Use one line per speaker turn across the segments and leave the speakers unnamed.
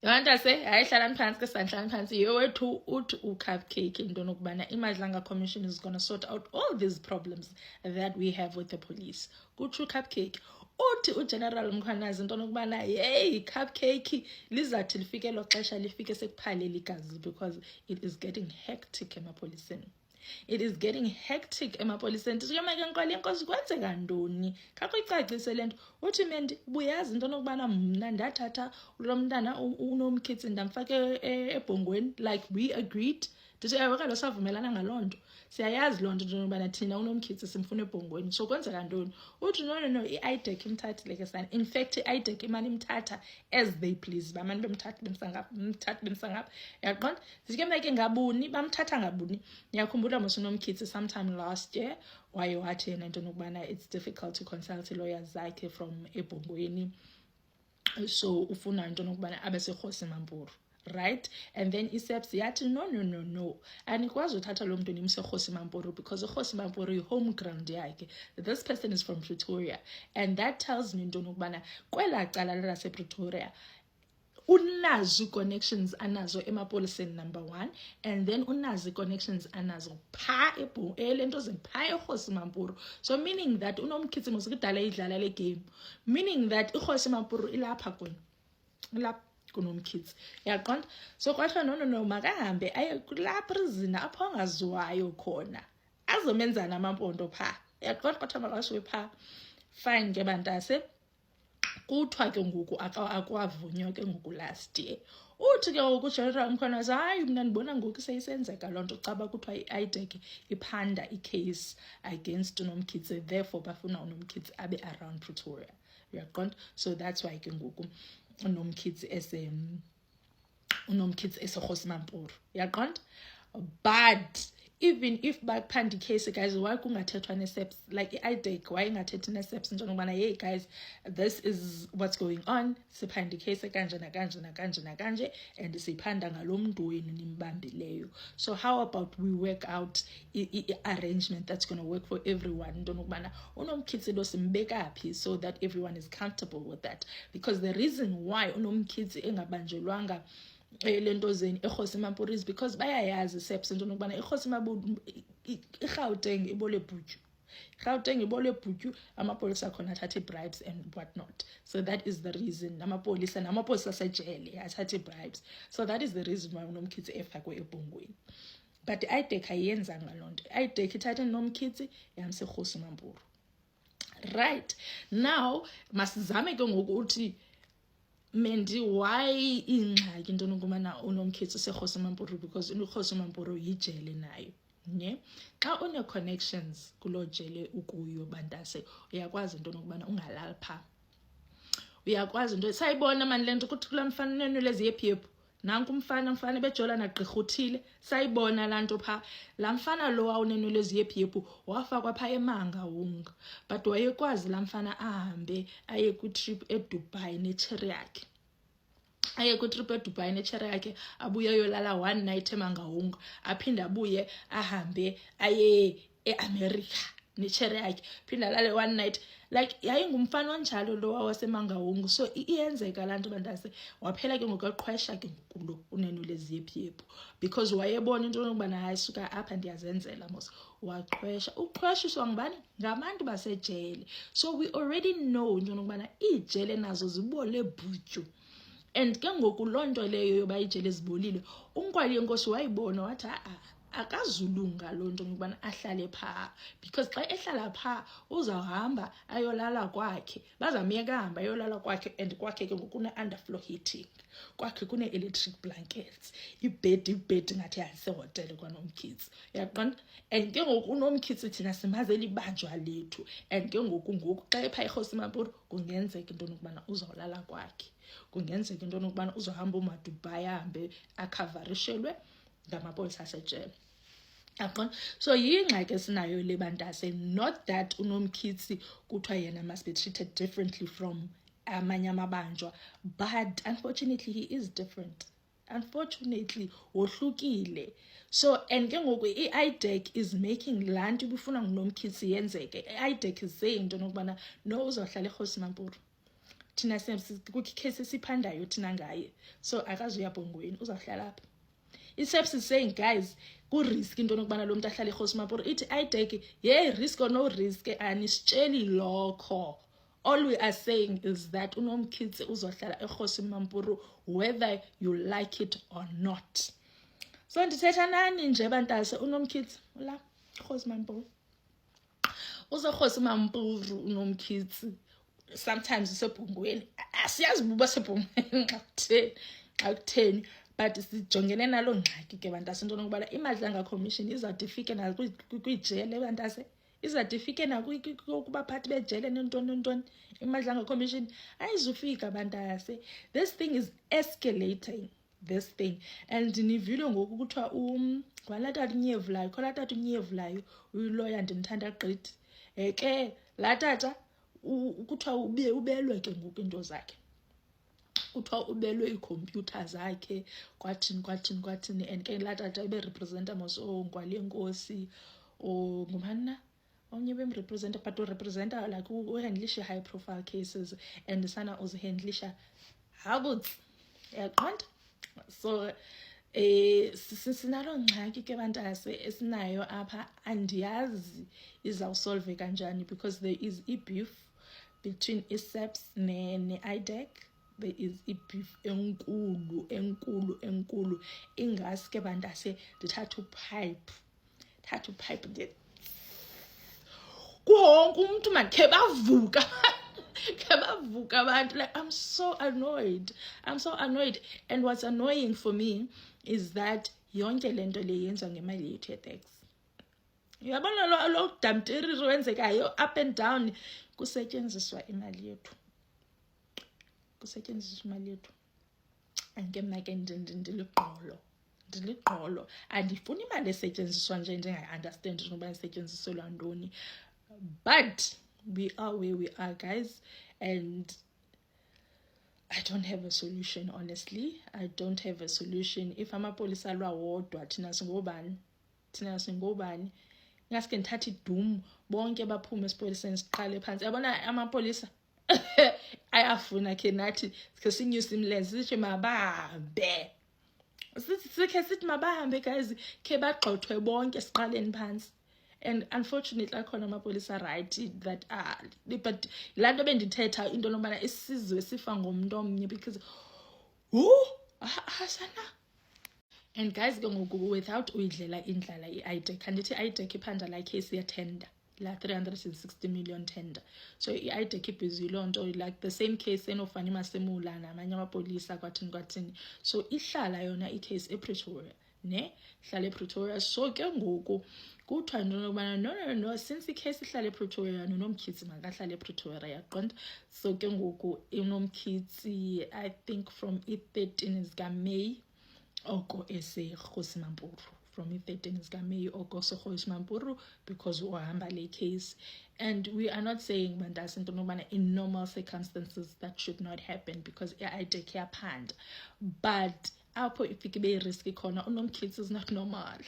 Yonke say hayi hlalani phansi ke sanhlani phansi yowethu uthi uCupcake into nokubana iMadlanga Commission is going to sort out all these problems that we have with the police. Kuthi uCupcake uthi uGeneral Mkhwanazi into nokubana hey Cupcake lizathi lifike lo xesha lifike sekuphalele igazi because it is getting hectic emapoliseni. It is getting hectic emapoliseni. Siyomake nkoli inkosi kwenzeka ntoni? Khakho icacise lento. Uthi mendi buyazi into nokubana mna ndathatha lo mntana unomkhithi ndamfake ebhongweni like we agreed. Ndithi ewe kalo savumelana ngalonto. Siyayazi lonto into nokubana thina unomkhithi simfuna ebhongweni. So kwenzeka ntoni? Uthi no iIDEC imthathile ke sana. In fact iIDEC imani imthatha as they please. Bamani bemthatha bemsangapha. Yaqonda? Sike make ngabuni bamthatha ngabuni. Ngiyakhumbula unomkhithi sometime last year waye wathi yena into nokubana it's difficult to consult lawyers zakhe from ebhongweni. So ufuna into nokubana abe seKhosi Mampuru. Right? And then iSEPS yathi no. Anikwazi uthatha lo muntu nimse eKhosi Mampuru because eKhosi Mampuru home ground yakhe. This person is from Pretoria. And that tells me into nokubana kwela cala lase Pretoria unazo connections anazo emapoliseni number 1 and then unazo connections anazo pha lento zipha eKhosi Mampuru. So meaning that unomkhithi musikudala idlala le game, meaning that iKhosi Mampuru ilapha kwena lapha kunomkhithi. Yaqonda? So kwathiwa no makahambe aye kula prison apho angaziwayo khona azomenzana amampondo pha. Yaqonda? Kwathiwa makashiwe pha. Fine ke bantase kuthiwa ke ngoku akwavunywa ke ngoku last year. Uthi ke ngoku uGeneral Mkhwanazi hayi mina ndibona ngoku seyisenzeka lonto caba kuthiwa iIDEC iphanda icase against unomkhithi, therefore bafuna unomkhithi abe around Pretoria. Uyaqonda? So that's why ke ngoku unomkhithi eseKhosi Mampuru. Uyaqonda? But even if baphanda icase guys, why kungathethwa neSEPS like iIDEC, why ingathethi neSEPS into nokubana hey guys, this is what's going on, siphanda icase kanje nakanje and siphanda ngalomuntu wenu nimbambileyo. So how about we work out arrangement that's going to work for everyone into nokubana unomkhithi lo simbeka phi so that everyone is comfortable with that, because the reason why unomkhithi engabanjelwanga lento zeni eKhosi Mampuru is because bayayazi iSEPS into nokubana iKhosi Mampuru iGauteng ibole bhuju. iGauteng ibole bhuju, amapolisa khona athathe bribes and what not. So that is the reason amapolisa asejele athathe bribes. So that is the reason why unomkhithi efakwe ebhongweni. But iIDEC ayenzanga lonto. iIDEC ithathe unomkhithi yamse eKhosi Mampuru. Right? Now masizame ke ngoku uthi Mendi why ingxaki into nokubana unomkhithi seKhosi Mampuru, because uKhosi Mampuru yijele nayo. Ne? Xa une connections kulo jele ukuyo bantase uyakwazi into nokubana ungalali pha. Uyakwazi into sayibona mani lento ukuthi kula mfana lezi yephephu. Nanku mfana bejola nagqirha uthile sayibona lanto pha. La mfana lo awunenwelezi yephephu wafakwa pha eMangaung, but wayekwazi la mfana ahambe aye ku trip eDubai necherry yakhe. Aye ku trip eDubai necherry yakhe abuye yolala one night eMangaung, aphinda abuye ahambe aye eAmerica necherry yakhe, phinda lale one night. Like yayingumfana onjalo lo waseMangaung. So iyenzeka lanto bantase waphela ke ngokuqhwesha ke ngokulo unenwelezi yephephu, because wayebona into nokubana hayi suka apha ndiyazenzela mos. Waqhwesha uqhweshiswa ngubani? Ngabantu basejele. So we already know into nokubana ijele nazo zibole bhuju. And ke ngoku lonto leyo yoba ijele zibolile, uNkwali yenkosi wayibona wathi akazulunga lonto ngubana ahlale pha, because xa ehlala pha uzawuhamba ayolala kwakhe, bazamyeka hamba ayolala kwakhe, and kwakhe ke ngokune underfloor heating, kwakhe kune electric blankets, ibed ngathi yasehotel kwanomkhithi. Uyaqonda? And ke ngoku unomkhithi thina simazeli ibanjwa lethu, and ke ngoku xa epha eKhosi Mampuru kungenzeka into nokubana uzawulala kwakhe, kungenzeka into nokubana uzohamba umaDubai ahambe akavarishelwe ngamapolisa asejele. Yaqonda? So yingxaki esinayo le bantase, not that unomkhithi kuthiwa yena must be treated differently from amanye amabanjwa, but unfortunately he is different. Unfortunately wohlukile. So and ke ngoku iIDEC is making lanto ibifuna ngunomkhithi yenzeke. iIDEC is saying into nokubana no, uzohlala eKhosi Mampuru. thina kwi-case esiphandayo thina ngaye, so akazuya Bhongweni, uzawuhlala apha. I-SAPS is saying, guys, ku-risk into nokubana lo muntu ahlale eKhosi Mampuru. Ithi ayideke, yeah, risk or no risk, anisitsheli lokho. All we are saying is that uNomkhithi uzohlala eKhosi Mampuru whether you like it or not. So ndithetha nani nje bantase, uNomkhithi la eKhosi Mampuru. UzoKhosi Mampuru uNomkhithi. Sometimes useBhongweni. Asiyazi uba seBhongweni xa kutheni. But sijongene nalo ngxaki ke bantase into nokubana iMadlanga Commission izawuthi ifike na kwijele bantase, izawuthi ifike na kubaphathi bejele nentoni. iMadlanga Commission ayizufika bantase. This thing is escalating, this thing. And nivile ngoku kuthiwa kwalatata uNyevulayo, khona tata uNyevulayo uyiloya ndimthanda gqithi. Ke laa tata kuthiwa ubelwe ke ngoku into zakhe. Kuthiwa ubelwe iikhompyutha zakhe kwathini and ke laa tata ebe-representa mos Ngwalenkosi ngubani na omnye bemrepresenta, but urepresenta like uhandlisha high profile cases and sana uzihandlisha habutsi, yaqonda. So sinalo ngxaki ke bantase esinayo apha, andiyazi izawusolve kanjani because there is beef between i-SAPS ne-IDEC. There is beef enkulu ingaske bantase ndithatha upipe nje kuwonke umuntu makhe bavuka abantu. Like, I'm so annoyed, and what's annoying for me is that yonke lento le yenziwa ngemali yethu ye-tax. Uyabona lo damtiriro wenzekayo up and down, kusetyenziswa imali yethu. Anke mna ke ndiliqolo andifuni imali esetyenziswa nje ndingayi-understand noba isetyenziselwa ntoni. But we are where we are, guys, and I don't have a solution, honestly. I don't have a solution. If amapolisa alwa wodwa thina singobani ngaske ndithatha idum bonke baphume esipoliseni siqale phansi. Yabona amapolisa ayafuna ke nathi ke sinyuse imlenze sithi mabahambe, sithi mabahambe guys, ke bagxothwe bonke siqaleni phansi. And unfortunately akhona amapolisa right that but laa nto bendithetha into nobana isizwe sifa ngomntu omnye because asana. And guys ke ngoku without uyidlela indlala i-IDEC, andithi i-IDEC iphanda la case yetender, la 360 million tender. So i-IDEC ibhizi loo nto, like the same case enofana iMasemula namanye amapolisa kwathini. So ihlala yona icase ePretoria, ne ihlala ePretoria. So ke ngoku kuthiwa into yokubana no, since icase ihlala ePretoria noNomkhithi makahlala ePretoria, yaqonda. So ke ngoku uNomkhithi I think from i-13 zikaMeyi oko eseKhosi Mampuru, from i-13 zikaMeyi oko eseKhosi Mampuru, because uhamba le case. And we are not saying bantase into nobana in normal circumstances that should not happen because i-IDEC yaphanda, but apho ifike be-risk khona uNomkhithi is not normal.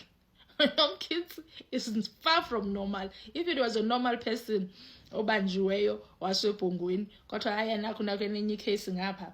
UNomkhithi is far from normal. If it was a normal person obanjiweyo waseBhongweni kodwa ayena kunakho enye case ngapha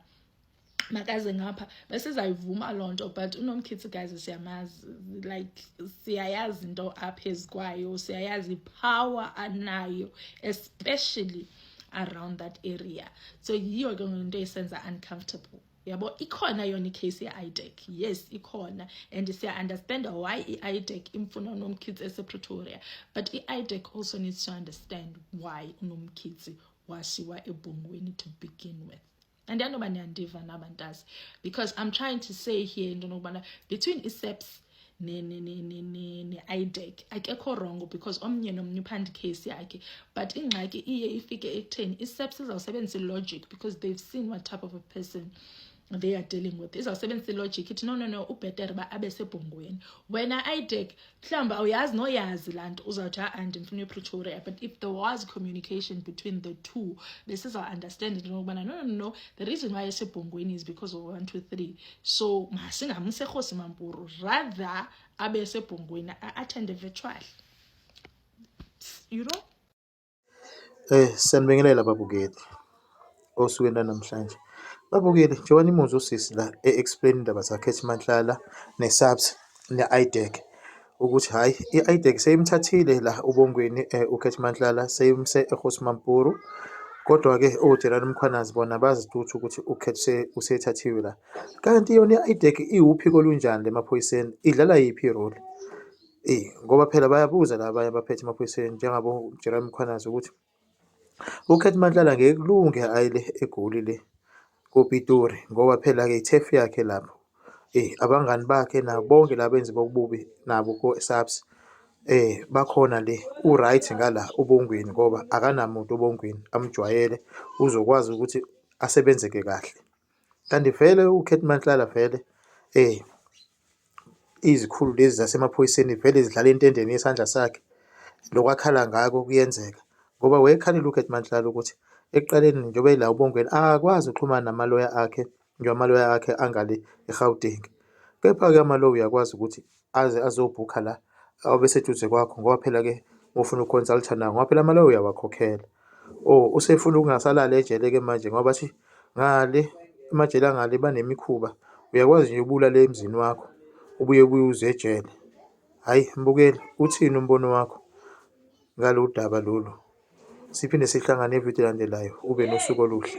makaze ngapha besizayivuma loo nto. But uNomkhithi guys siyamazi, like siyayazi into aphezu kwayo, siyayazi power anayo especially around that area. So yiyo ke into esenza uncomfortable. Yabo ikhona yona icase ye-IDEC, yes ikhona, and siya-understand why i-IDEC imfuna uNomkhithi esePretoria, but i-IDEC also needs to understand why uNomkhithi wasiwa eBhongweni to begin with. And I know niyandiva nabantasi, because I'm trying to say here into nokubana between i-SAPS ne-IDEC akekho wrong because omnye nomnye uphanda case yakhe, but ingxaki iye ifike ekutheni i-SAPS izawusebenzisa logic because they've seen what type of a person they are dealing with. Izawusebenzisa logic ithi no ubhetere ba abe seBhongweni. Wena IDEC mhlawumbi awuyazi noyazi laa nto uzawuthi ndifuna ePretoria, but if there was communication between the two besiza-understand into yokubana no, the reason why eseBhongweni is because of 1 2 3, so masingamse eKhosi Mampuru, rather abe seBhongweni attend virtual, you know.
Siyanibingelela babukeli. osukwini lanamhlanje. Babukeli njengoba imuzwa usisi la explain indaba zakhe Manhlala ne-SAPS ne-IDEC ukuthi hhayi i-IDEC seyimthathile la ubongweni Manhlala seyimse eGosmampuru. Kodwa-ke oJenani Mkhwanazi bona bazituthu ukuthi usethathiwe la. Kanti yona i-IDEC iwuphiko olunjani lemaphoyiseni, idlala yiphi irole? Ngoba phela bayabuza la abanye abaphethe emaphoyiseni njengabo Jeremy Mkhwanazi ukuthi Manhlala ngeke kulunge ayile eGoli le koPitori ngoba phela-ke ithefu yakhe lapho. Abangani bakhe nabo bonke la benzi bokububi nabo ko-SAPS bakhona le u-right ngala ubongweni ngoba akanamuntu ubongweni amjwayele uzokwazi ukuthi asebenzeke kahle. Kanti vele Manhlala vele izikhulu lezi zasemaphoyiseni vele zidlala entendeni yesandla sakhe. Lokhu akhala ngako kuyenzeka ngoba wayekhalile Manhlala ukuthi ekuqaleni njengoba ela ubongweni akakwazi ukuxhumana namaloya akhe njengoba amaloya akhe angale eGauteng. Kepha-ke amaloya uyakwazi ukuthi aze azobhukha la abeseduze kwakho ngoba phela-ke ufuna ukonsaltha nawo ngoba phela amaloya uyawakhokhela. Usefuna ukungasalala ejele-ke manje ngoba bathi ngale emajele angale banemikhuba, uyakwazi nje ubulale emzini wakho ubuye uze ejele. Hhayi mbukeli, uthini umbono wakho ngalolu daba lolu? Siphinde sihlangane evidiyo elandelayo. Ube nosuku oluhle.